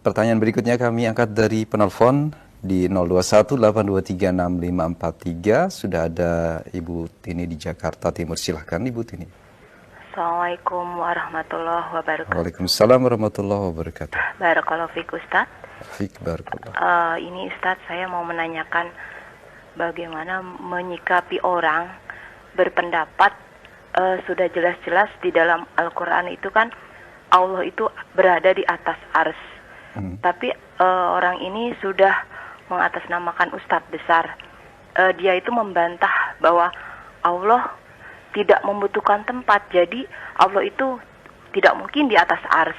Pertanyaan berikutnya kami angkat dari penelpon di 0218236543. Sudah ada Ibu Tini di Jakarta Timur. Silahkan Ibu Tini. Assalamualaikum warahmatullahi wabarakatuh. Waalaikumsalam warahmatullahi wabarakatuh. Barakallahu fiik Ustaz. Fik barakallah. Ini Ustaz, saya mau menanyakan bagaimana menyikapi orang berpendapat sudah jelas-jelas di dalam Al-Quran itu kan Allah itu berada di atas ars. Tapi orang ini sudah mengatasnamakan Ustadz besar. Dia itu membantah bahwa Allah tidak membutuhkan tempat, jadi Allah itu tidak mungkin di atas ars.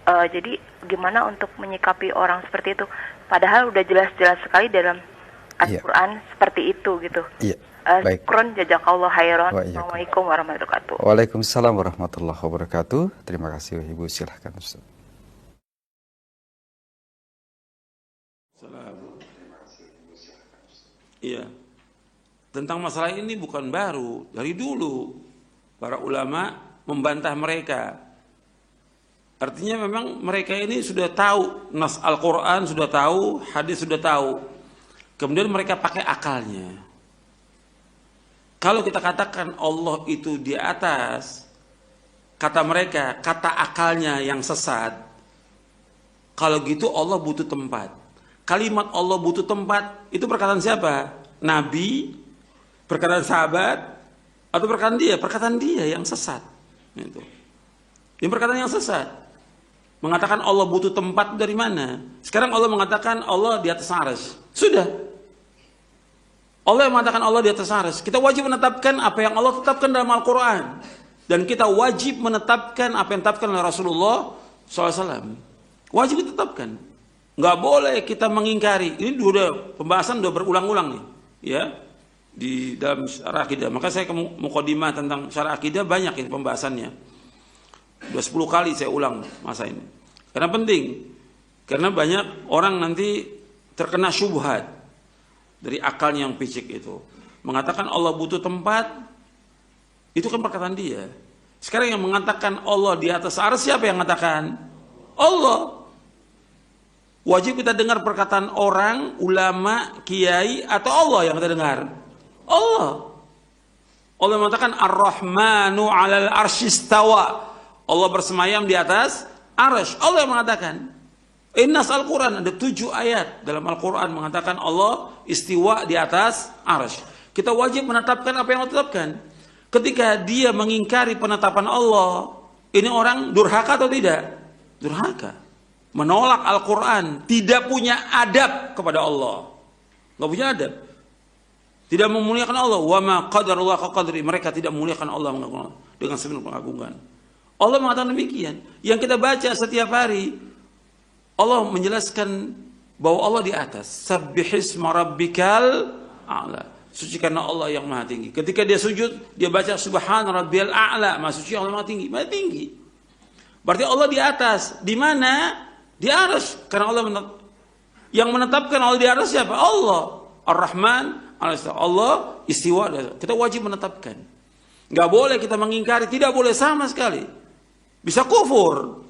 Jadi gimana untuk menyikapi orang seperti itu? Padahal udah jelas-jelas sekali dalam Al-Quran seperti itu gitu. Baik. Syukron, jazakallah khairan. Assalamualaikum warahmatullahi wabarakatuh. Waalaikumsalam warahmatullahi wabarakatuh. Terima kasih Ibu, silahkan Ustaz. Iya. Tentang masalah ini bukan baru, dari dulu para ulama membantah mereka. Artinya memang mereka ini sudah tahu nas Al-Quran, sudah tahu hadis, sudah tahu. Kemudian mereka pakai akalnya. Kalau kita katakan Allah itu di atas, kata mereka, kata akalnya yang sesat. Kalau gitu Allah butuh tempat. Kalimat Allah butuh tempat itu perkataan siapa? Nabi, perkataan sahabat, atau perkataan dia? Perkataan dia yang sesat. Itu. Ini perkataan yang sesat. Mengatakan Allah butuh tempat dari mana? Sekarang Allah mengatakan Allah di atas arsy. Sudah. Allah yang mengatakan Allah di atas arsy. Kita wajib menetapkan apa yang Allah tetapkan dalam Al-Quran. Dan kita wajib menetapkan apa yang ditetapkan oleh Rasulullah SAW. Wajib ditetapkan. Nggak boleh kita mengingkari. Ini udah pembahasan udah berulang-ulang nih, ya, di dalam syarah akidah. Maka saya mukadimah tentang syarah akidah banyak ini pembahasannya. Udah 10 kali saya ulang masa ini. Karena penting. Karena banyak orang nanti terkena syubhat dari akalnya yang picik itu. Mengatakan Allah butuh tempat, itu kan perkataan dia. Sekarang yang mengatakan Allah di atas arsy, siapa yang mengatakan? Allah. Wajib kita dengar perkataan orang, ulama, kiai, atau Allah yang kita dengar? Allah. Allah mengatakan Ar-Rahmanu 'alal arsy istawa. Allah bersemayam di atas arsy. Allah yang mengatakan. Innas Al-Quran ada 7 ayat dalam Al-Quran mengatakan Allah istiwa di atas arsy. Kita wajib menetapkan apa yang Allah tetapkan. Ketika dia mengingkari penetapan Allah, ini orang durhaka atau tidak? Durhaka. Menolak Al-Quran, tidak punya adab kepada Allah, nggak punya adab, tidak memuliakan Allah. Wa ma qadarullah qadri, mereka tidak memuliakan Allah dengan sepenuh pengagungan. Allah mengatakan demikian. Yang kita baca setiap hari, Allah menjelaskan bahwa Allah di atas. Sabbihisma rabbikal a'la. Sucikanlah Allah yang maha tinggi. Ketika dia sujud, dia baca subhana rabbiyal a'la. Maha suci Allah maha tinggi, maha tinggi. Berarti Allah di atas. Di mana? Di arsy. Karena Allah yang menetapkan Allah di arsy siapa? Allah. Ar-Rahman, Allah istiwa. Kita wajib menetapkan. Nggak boleh kita mengingkari, tidak boleh sama sekali. Bisa kufur.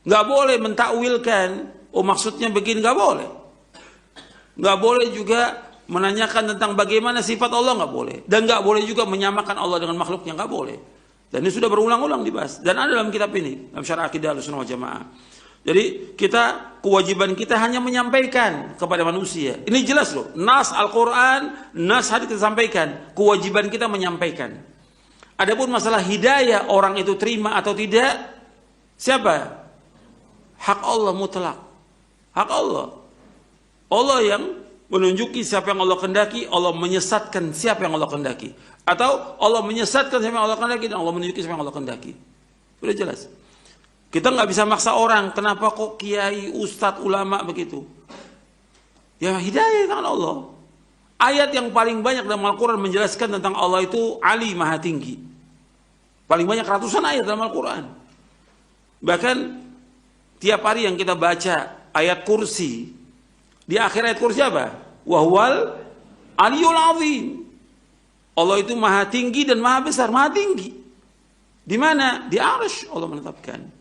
Nggak boleh mentakwilkan, oh maksudnya begini, nggak boleh. Nggak boleh juga menanyakan tentang bagaimana sifat Allah, nggak boleh. Dan nggak boleh juga menyamakan Allah dengan makhluknya, nggak boleh. Dan ini sudah berulang-ulang dibahas. Dan ada dalam kitab ini, dalam syarah akidah Ahlussunnah wal Jamaah. Jadi kewajiban kita hanya menyampaikan kepada manusia. Ini jelas loh, nas Al-Quran, nas hadis kita sampaikan. Kewajiban kita menyampaikan. Adapun masalah hidayah, orang itu terima atau tidak, siapa? Hak Allah mutlak. Hak Allah. Allah yang menunjuki siapa yang Allah kehendaki, Allah menyesatkan siapa yang Allah kehendaki. Atau Allah menyesatkan siapa yang Allah kehendaki, dan Allah menunjuki siapa yang Allah kehendaki. Sudah jelas. Kita nggak bisa maksa orang, kenapa kok kiai, ustadz, ulama begitu. Ya hidayah tangan Allah. Ayat yang paling banyak dalam Al-Quran menjelaskan tentang Allah itu Ali, maha tinggi. Paling banyak ratusan ayat dalam Al-Quran. Bahkan tiap hari yang kita baca ayat kursi, di akhir ayat kursi apa? Wahwal aliyul azim. Allah itu maha tinggi dan maha besar, maha tinggi. Di mana? Di arsy Allah menetapkan.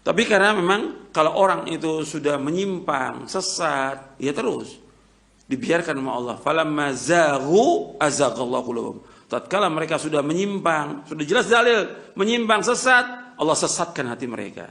Tapi karena memang kalau orang itu sudah menyimpang, sesat, ya terus dibiarkan sama Allah. Falamma zaghu azaghallahu qulubahum. Tatkala mereka sudah menyimpang, sudah jelas dalil menyimpang, sesat, Allah sesatkan hati mereka.